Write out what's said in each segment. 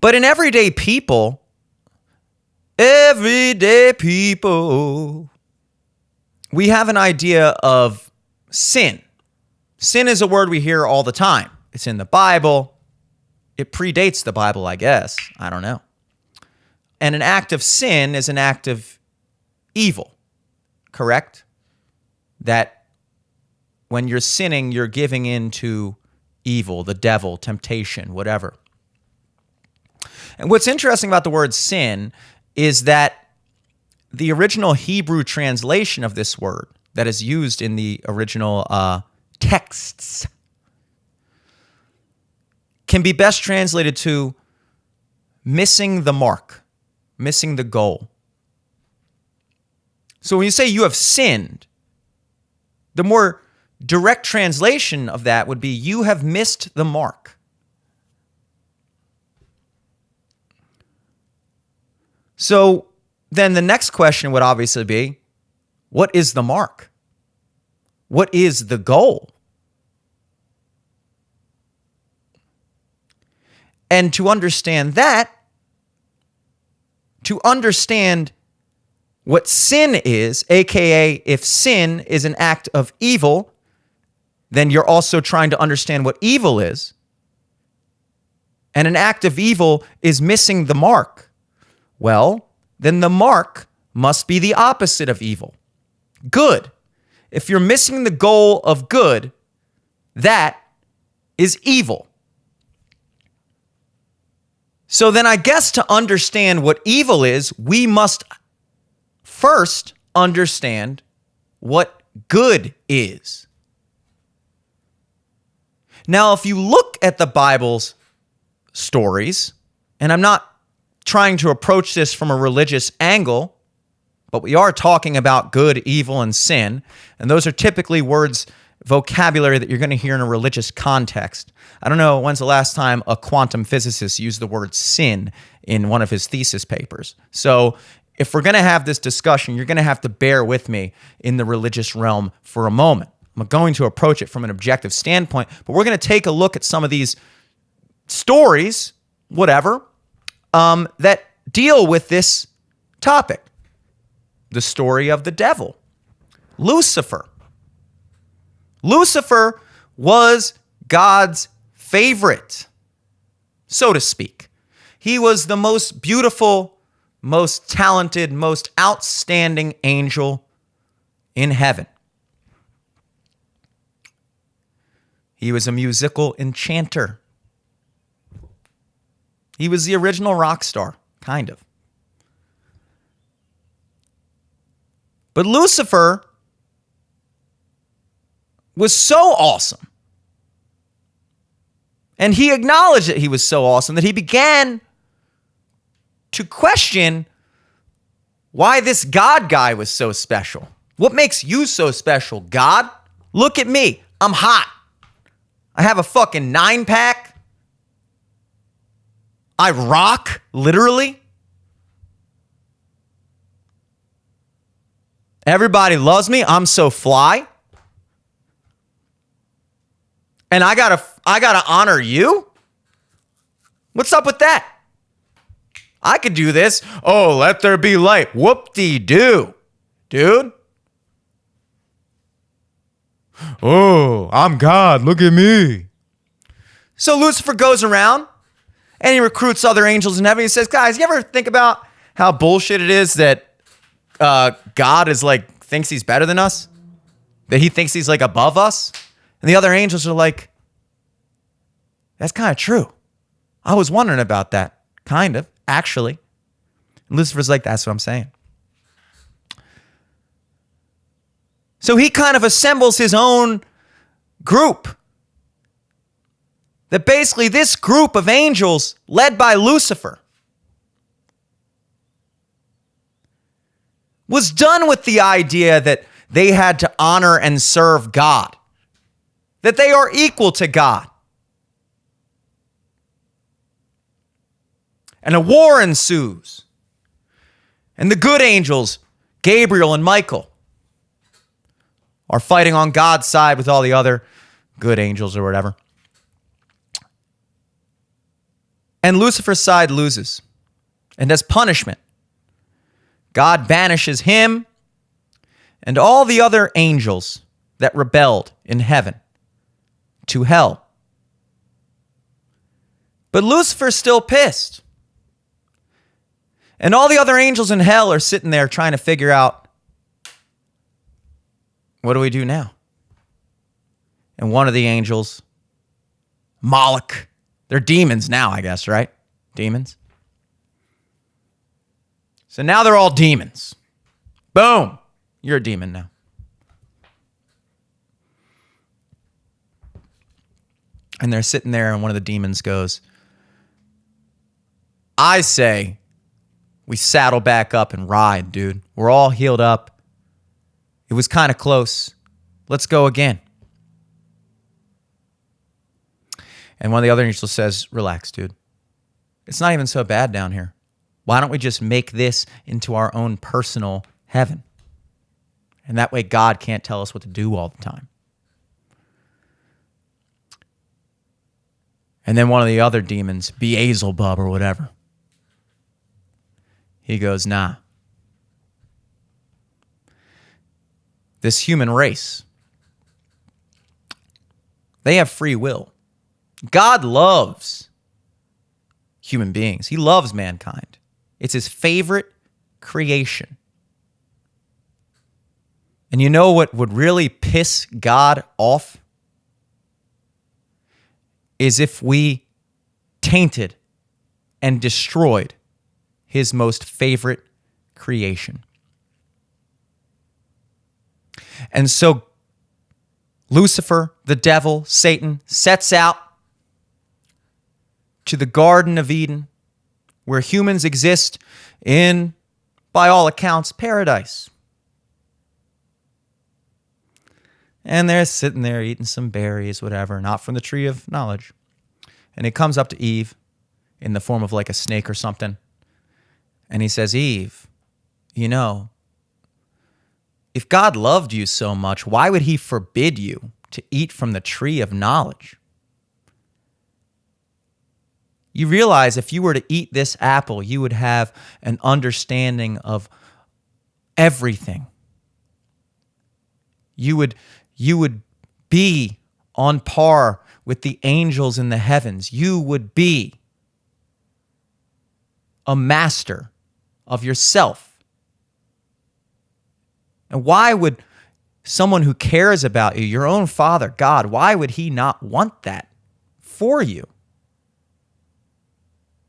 But in everyday people, we have an idea of sin. Sin is a word we hear all the time. It's in the Bible. It predates the Bible, I guess. I don't know. And an act of sin is an act of evil, correct? That when you're sinning, you're giving in to evil, the devil, temptation, whatever. And what's interesting about the word sin is that the original Hebrew translation of this word that is used in the original texts can be best translated to missing the mark, missing the goal. So when you say you have sinned, the more direct translation of that would be you have missed the mark. So then the next question would obviously be, what is the mark? What is the goal? And to understand that, to understand what sin is, aka if sin is an act of evil, then you're also trying to understand what evil is. And an act of evil is missing the mark. Well, then the mark must be the opposite of evil. Good. If you're missing the goal of good, that is evil. So then I guess to understand what evil is, we must first understand what good is. Now, if you look at the Bible's stories, and I'm not trying to approach this from a religious angle, but we are talking about good, evil, and sin, and those are typically words, vocabulary that you're going to hear in a religious context. I don't know when's the last time a quantum physicist used the word sin in one of his thesis papers. So if we're going to have this discussion, you're going to have to bear with me in the religious realm for a moment. I'm going to approach it from an objective standpoint, but we're going to take a look at some of these stories, whatever, that deal with this topic. The story of the devil, Lucifer. Lucifer was God's favorite, so to speak. He was the most beautiful, most talented, most outstanding angel in heaven. He was a musical enchanter. He was the original rock star, kind of. But Lucifer was so awesome. And he acknowledged that he was so awesome that he began to question why this God guy was so special. What makes you so special, God? Look at me. I'm hot. I have a fucking 9-pack. I rock, literally. Everybody loves me. I'm so fly. And I gotta honor you? What's up with that? I could do this. Oh, let there be light. Whoop-de-doo, dude. Oh, I'm God. Look at me. So Lucifer goes around and he recruits other angels in heaven. He says, guys, you ever think about how bullshit it is that God is thinks he's better than us? That he thinks he's above us? And the other angels are like, that's kind of true. I was wondering about that. Kind of, actually. And Lucifer's like, that's what I'm saying. So he kind of assembles his own group. That basically this group of angels led by Lucifer was done with the idea that they had to honor and serve God. That they are equal to God. And a war ensues. And the good angels, Gabriel and Michael, are fighting on God's side with all the other good angels or whatever. And Lucifer's side loses. And as punishment, God banishes him and all the other angels that rebelled in heaven to hell. But Lucifer's still pissed. And all the other angels in hell are sitting there trying to figure out, what do we do now? And one of the angels, Moloch, they're demons now, I guess, right? Demons. So now they're all demons. Boom. You're a demon now. And they're sitting there, and one of the demons goes, I say, we saddle back up and ride, dude. We're all healed up. It was kind of close. Let's go again. And one of the other angels says, relax, dude. It's not even so bad down here. Why don't we just make this into our own personal heaven? And that way God can't tell us what to do all the time. And then one of the other demons, Beelzebub or whatever, he goes, nah. This human race, they have free will. God loves human beings. He loves mankind. It's his favorite creation. And you know what would really piss God off? Is if we tainted and destroyed his most favorite creation. And so Lucifer, the devil, Satan, sets out to the Garden of Eden, where humans exist in, by all accounts, paradise. And they're sitting there eating some berries, whatever, not from the tree of knowledge. And he comes up to Eve in the form of like a snake or something. And he says, Eve, you know, if God loved you so much, why would he forbid you to eat from the tree of knowledge? You realize if you were to eat this apple, you would have an understanding of everything. You would be on par with the angels in the heavens. You would be a master of yourself. And why would someone who cares about you, your own Father, God, why would he not want that for you?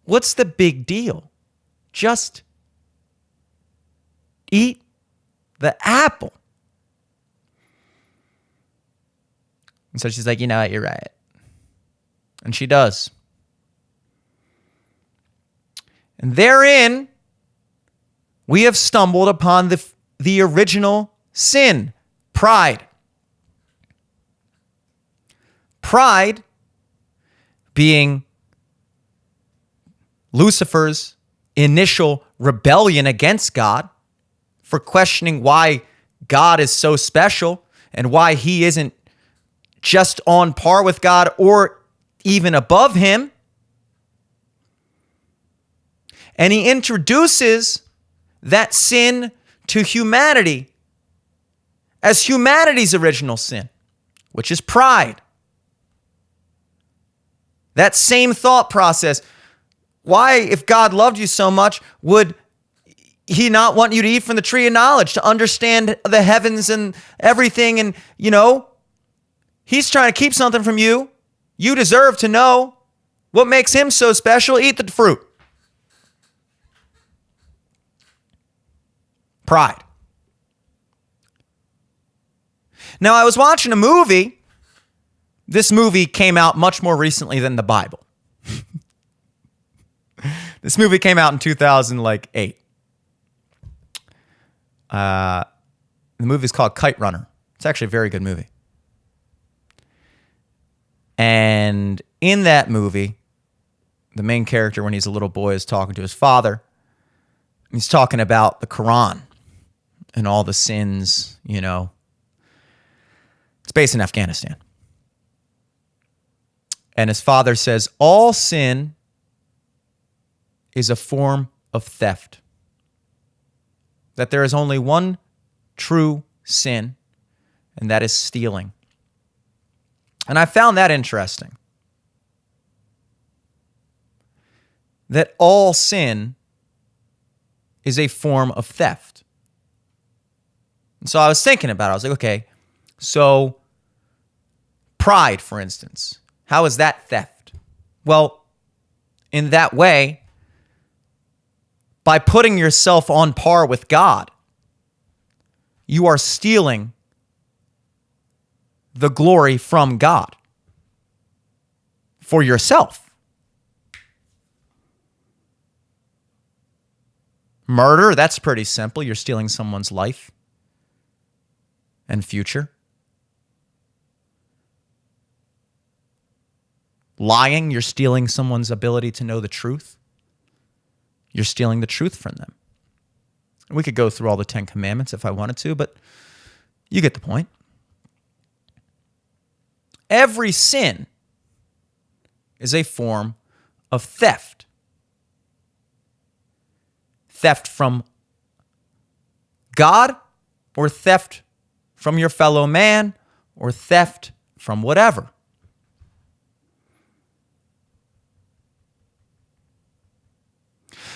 What's the big deal? Just eat the apple. And so she's like, you know what, you're right. And she does. And therein, we have stumbled upon the original sin, pride. Pride being Lucifer's initial rebellion against God for questioning why God is so special and why he isn't just on par with God or even above him. And he introduces that sin to humanity as humanity's original sin, which is pride. That same thought process. Why, if God loved you so much, would he not want you to eat from the tree of knowledge, to understand the heavens and everything? And, you know, he's trying to keep something from you. You deserve to know what makes him so special. Eat the fruit. Pride. Now, I was watching a movie. This movie came out much more recently than the Bible. This movie came out in 2008. The movie is called Kite Runner. It's actually a very good movie. And in that movie, the main character, when he's a little boy, is talking to his father. He's talking about the Quran and all the sins, you know. It's based in Afghanistan. And his father says, all sin is a form of theft. That there is only one true sin, and that is stealing. And I found that interesting. That all sin is a form of theft. And so I was thinking about it. I was like, okay, so pride, for instance, how is that theft? Well, in that way, by putting yourself on par with God, you are stealing the glory from God for yourself. Murder, that's pretty simple. You're stealing someone's life and future. Lying, you're stealing someone's ability to know the truth. You're stealing the truth from them. We could go through all the 10 Commandments if I wanted to, but you get the point. Every sin is a form of theft. Theft from God, or theft from your fellow man, or theft from whatever.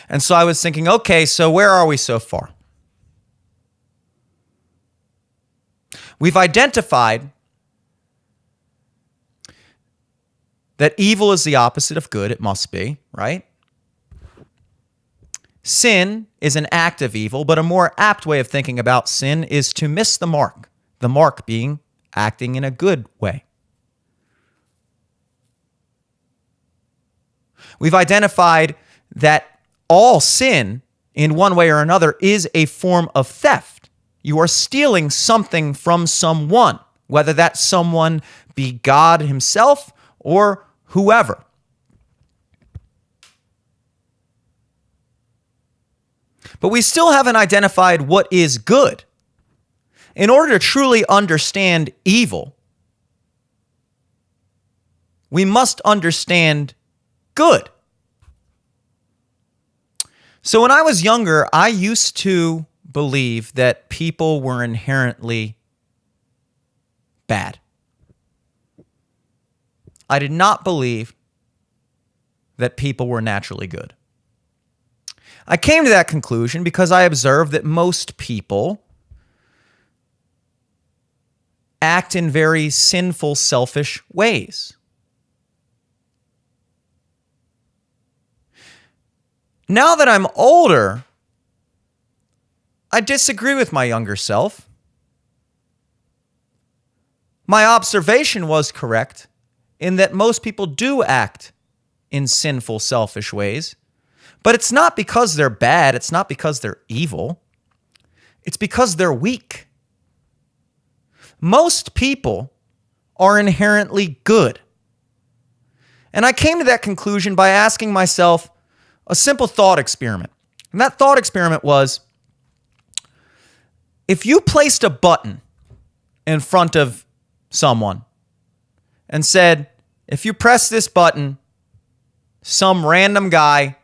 And so I was thinking, okay, so where are we so far? We've identified that evil is the opposite of good. It must be, right? Sin is an act of evil, but a more apt way of thinking about sin is to miss the mark being acting in a good way. We've identified that all sin, in one way or another, is a form of theft. You are stealing something from someone, whether that someone be God himself or whoever. But we still haven't identified what is good. In order to truly understand evil, we must understand good. So when I was younger, I used to believe that people were inherently bad. I did not believe that people were naturally good. I came to that conclusion because I observed that most people act in very sinful, selfish ways. Now that I'm older, I disagree with my younger self. My observation was correct in that most people do act in sinful, selfish ways, but it's not because they're bad. It's not because they're evil. It's because they're weak. Most people are inherently good. And I came to that conclusion by asking myself a simple thought experiment. And that thought experiment was, if you placed a button in front of someone and said, if you press this button, some random guy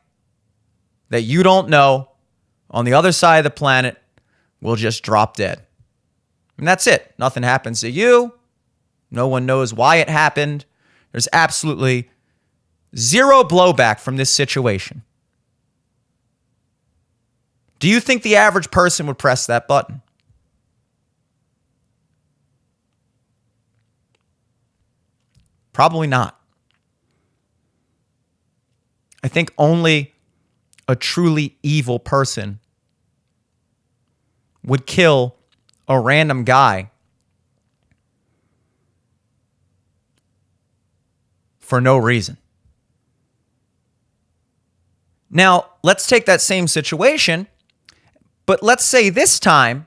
that you don't know on the other side of the planet will just drop dead. And that's it. Nothing happens to you. No one knows why it happened. There's absolutely zero blowback from this situation. Do you think the average person would press that button? Probably not. I think only a truly evil person would kill a random guy for no reason. Now, let's take that same situation, but let's say this time,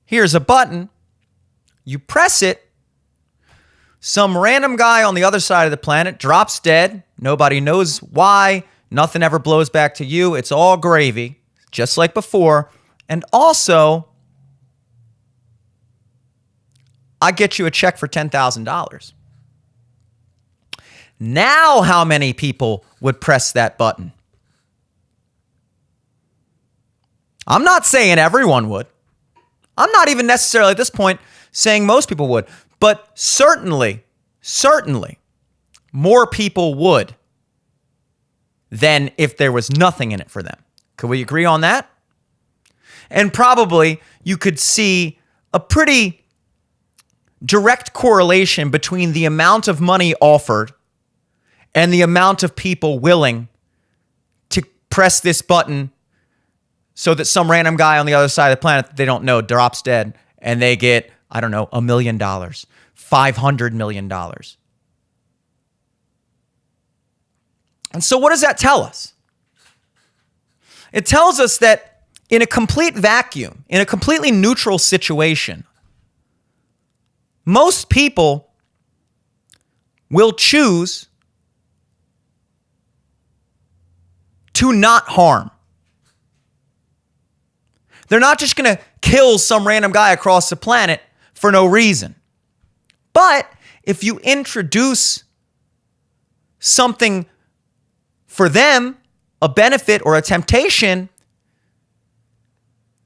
here's a button, you press it, some random guy on the other side of the planet drops dead, nobody knows why, nothing ever blows back to you, it's all gravy, just like before, and also, I get you a check for $10,000. Now, how many people would press that button? I'm not saying everyone would. I'm not even necessarily at this point saying most people would, but certainly more people would than if there was nothing in it for them. Could we agree on that? And probably you could see a pretty direct correlation between the amount of money offered and the amount of people willing to press this button so that some random guy on the other side of the planet that they don't know drops dead and they get, I don't know, $1 million, $500 million. And so what does that tell us? It tells us that in a complete vacuum, in a completely neutral situation, most people will choose to not harm. They're not just going to kill some random guy across the planet for no reason. But if you introduce something for them, a benefit or a temptation,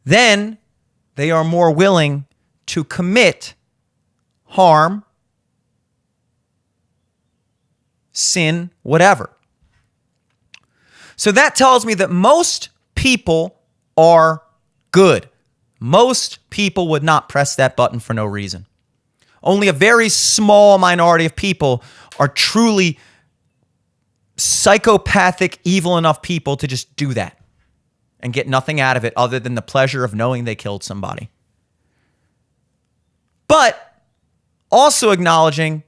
then they are more willing to commit harm, sin, whatever. So that tells me that most people are good. Most people would not press that button for no reason. Only a very small minority of people are truly psychopathic, evil enough people to just do that and get nothing out of it other than the pleasure of knowing they killed somebody. But also acknowledging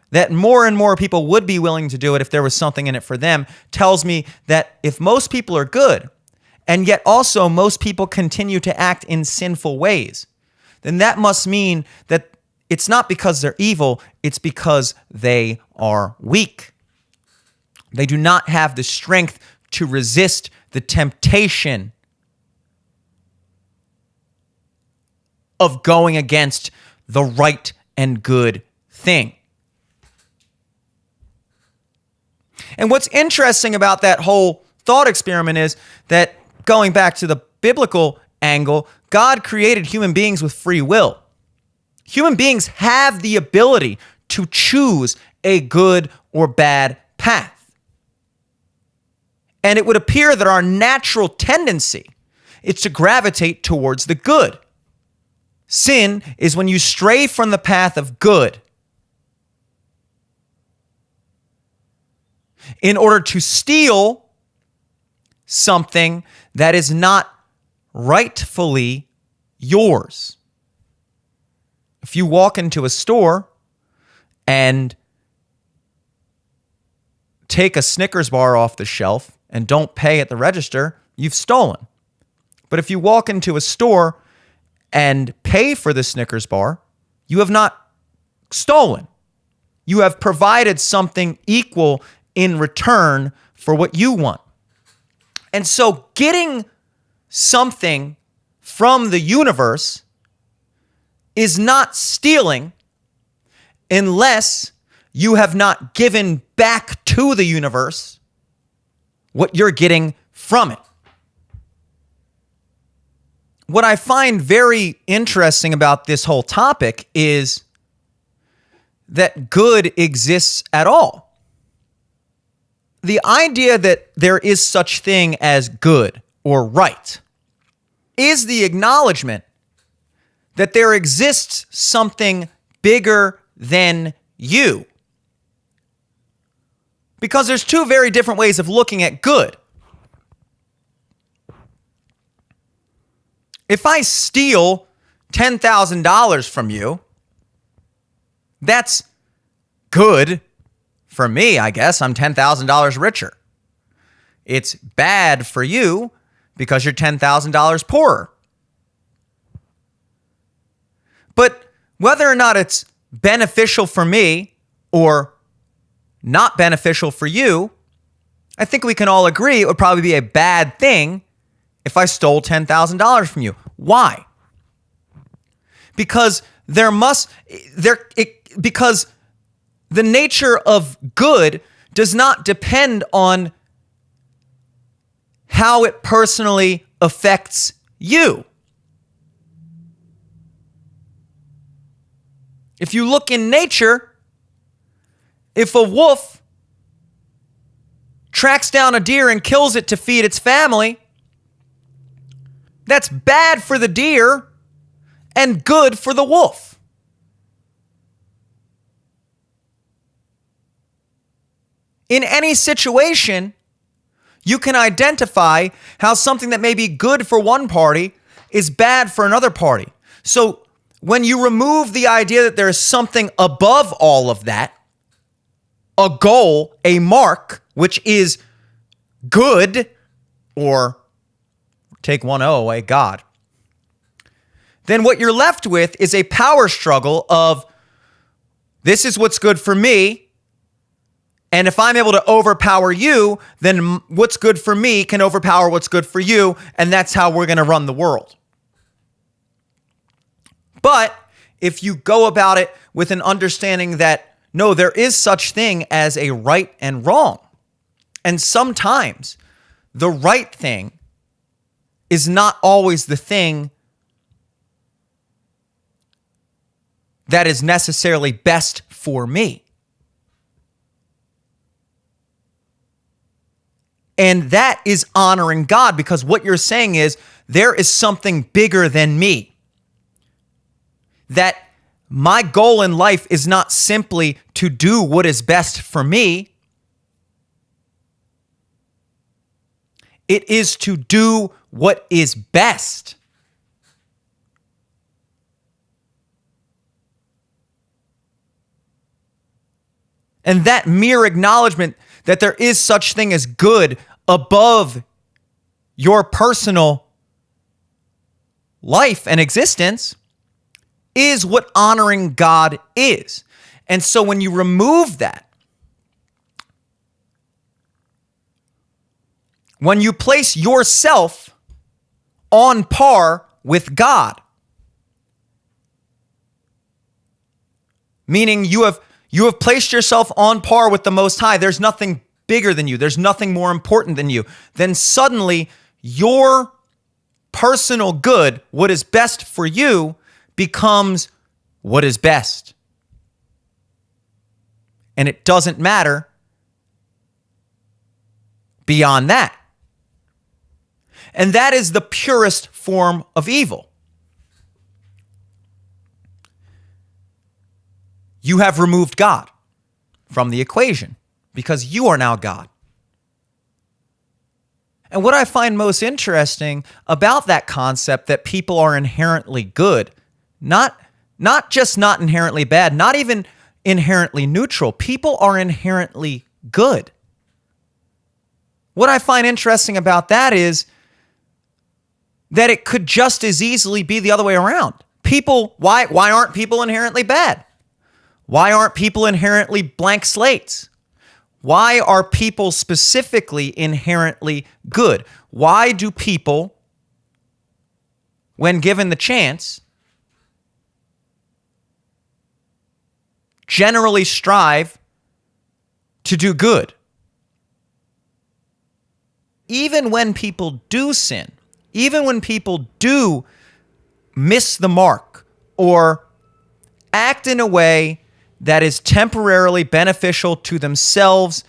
that more and more people would be willing to do it if there was something in it for them tells me that if most people are good, and yet also most people continue to act in sinful ways, then that must mean that it's not because they're evil, it's because they are weak. They do not have the strength to resist the temptation of going against the right and good thing. And what's interesting about that whole thought experiment is that, going back to the biblical angle, God created human beings with free will. Human beings have the ability to choose a good or bad path. And it would appear that our natural tendency is to gravitate towards the good. Sin is when you stray from the path of good in order to steal something that is not rightfully yours. If you walk into a store and take a Snickers bar off the shelf and don't pay at the register, you've stolen. But if you walk into a store and pay for the Snickers bar, you have not stolen. You have provided something equal in return for what you want. And so getting something from the universe is not stealing unless you have not given back to the universe what you're getting from it. What I find very interesting about this whole topic is that good exists at all. The idea that there is such thing as good or right is the acknowledgement that there exists something bigger than you. Because there's two very different ways of looking at good. If I steal $10,000 from you, that's good for me, I guess. I'm $10,000 richer. It's bad for you because you're $10,000 poorer. But whether or not it's beneficial for me or not beneficial for you, I think we can all agree it would probably be a bad thing if I stole $10,000 from you. Why? Because because the nature of good does not depend on how it personally affects you. If you look in nature, if a wolf tracks down a deer and kills it to feed its family, that's bad for the deer and good for the wolf. In any situation, you can identify how something that may be good for one party is bad for another party. So when you remove the idea that there is something above all of that, a goal, a mark, which is good, or take 1-0 away, God, then what you're left with is a power struggle of this is what's good for me. And if I'm able to overpower you, then what's good for me can overpower what's good for you. And that's how we're going to run the world. But if you go about it with an understanding that, no, there is such thing as a right and wrong. And sometimes the right thing is not always the thing that is necessarily best for me. And that is honoring God, because what you're saying is there is something bigger than me. That my goal in life is not simply to do what is best for me. It is to do what is best. And that mere acknowledgement that there is such thing as good above your personal life and existence is what honoring God is. And so when you remove that, when you place yourself on par with God, meaning you have placed yourself on par with the Most High, there's nothing bigger than you, there's nothing more important than you, then suddenly your personal good, what is best for you, becomes what is best. And it doesn't matter beyond that. And that is the purest form of evil. You have removed God from the equation because you are now God. And what I find most interesting about that concept that people are inherently good, not just not inherently bad, not even inherently neutral, people are inherently good. What I find interesting about that is that it could just as easily be the other way around. People, why aren't people inherently bad? Why aren't people inherently blank slates? Why are people specifically inherently good? Why do people, when given the chance, generally strive to do good? Even when people do sin, even when people do miss the mark or act in a way that is temporarily beneficial to themselves,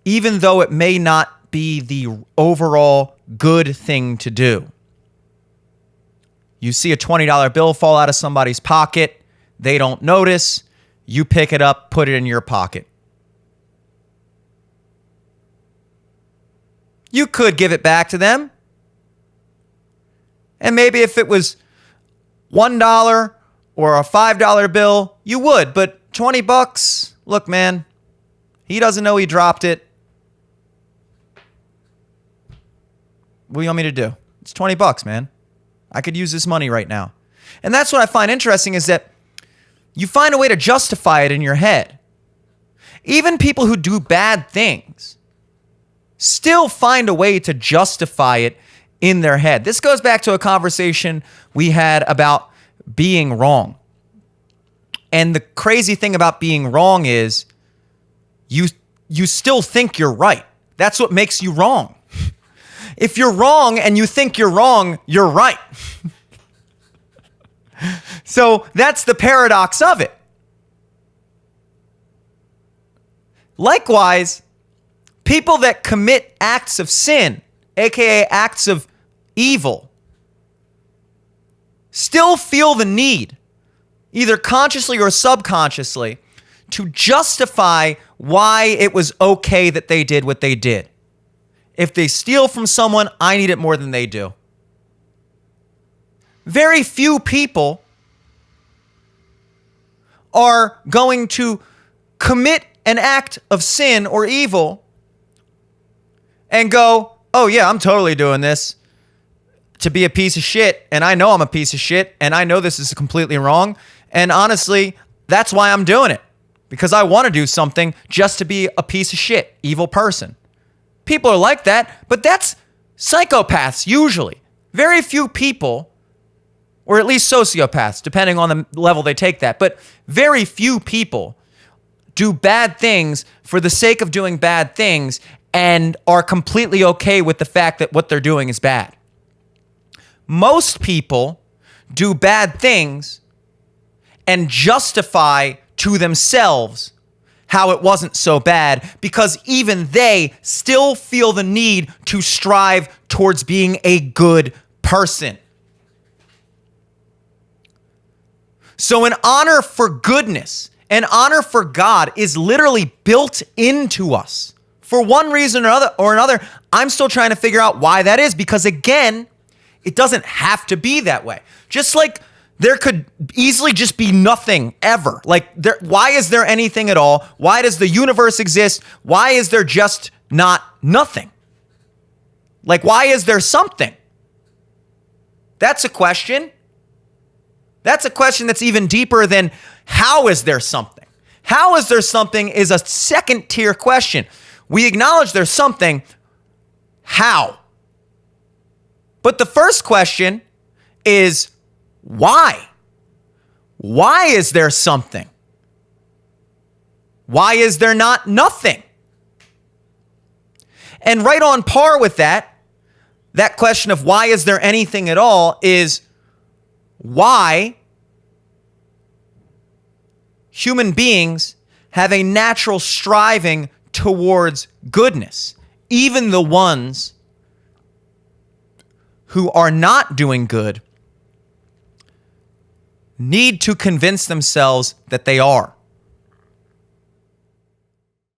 even though it may not be the overall good thing to do. You see a $20 bill fall out of somebody's pocket, they don't notice, you pick it up, put it in your pocket. You could give it back to them. And maybe if it was $1 or a $5 bill, you would. But $20, look, man, he doesn't know he dropped it. What do you want me to do? It's $20, man. I could use this money right now. And that's what I find interesting is that you find a way to justify it in your head. Even people who do bad things still find a way to justify it in their head. This goes back to a conversation we had about being wrong. And the crazy thing about being wrong is you still think you're right. That's what makes you wrong. If you're wrong and you think you're wrong, you're right. So that's the paradox of it. Likewise, people that commit acts of sin, aka acts of evil, still feel the need, either consciously or subconsciously, to justify why it was okay that they did what they did. If they steal from someone, I need it more than they do. Very few people are going to commit an act of sin or evil and go, oh yeah, I'm totally doing this to be a piece of shit, and I know I'm a piece of shit, and I know this is completely wrong, and honestly, that's why I'm doing it, because I want to do something just to be a piece of shit, evil person. People are like that, but that's psychopaths usually. Very few people, or at least sociopaths, depending on the level they take that, but very few people do bad things for the sake of doing bad things and are completely okay with the fact that what they're doing is bad. Most people do bad things and justify to themselves how it wasn't so bad, because even they still feel the need to strive towards being a good person. So an honor for goodness, an honor for God is literally built into us. For one reason or another, I'm still trying to figure out why that is, because again, it doesn't have to be that way. Just like there could easily just be nothing ever. Like, why is there anything at all? Why does the universe exist? Why is there just not nothing? Like, why is there something? That's a question. That's a question that's even deeper than how is there something? How is there something is a second tier question. We acknowledge there's something. How? But the first question is why? Why is there something? Why is there not nothing? And right on par with that question of why is there anything at all is why human beings have a natural striving towards goodness. Even the ones who are not doing good need to convince themselves that they are.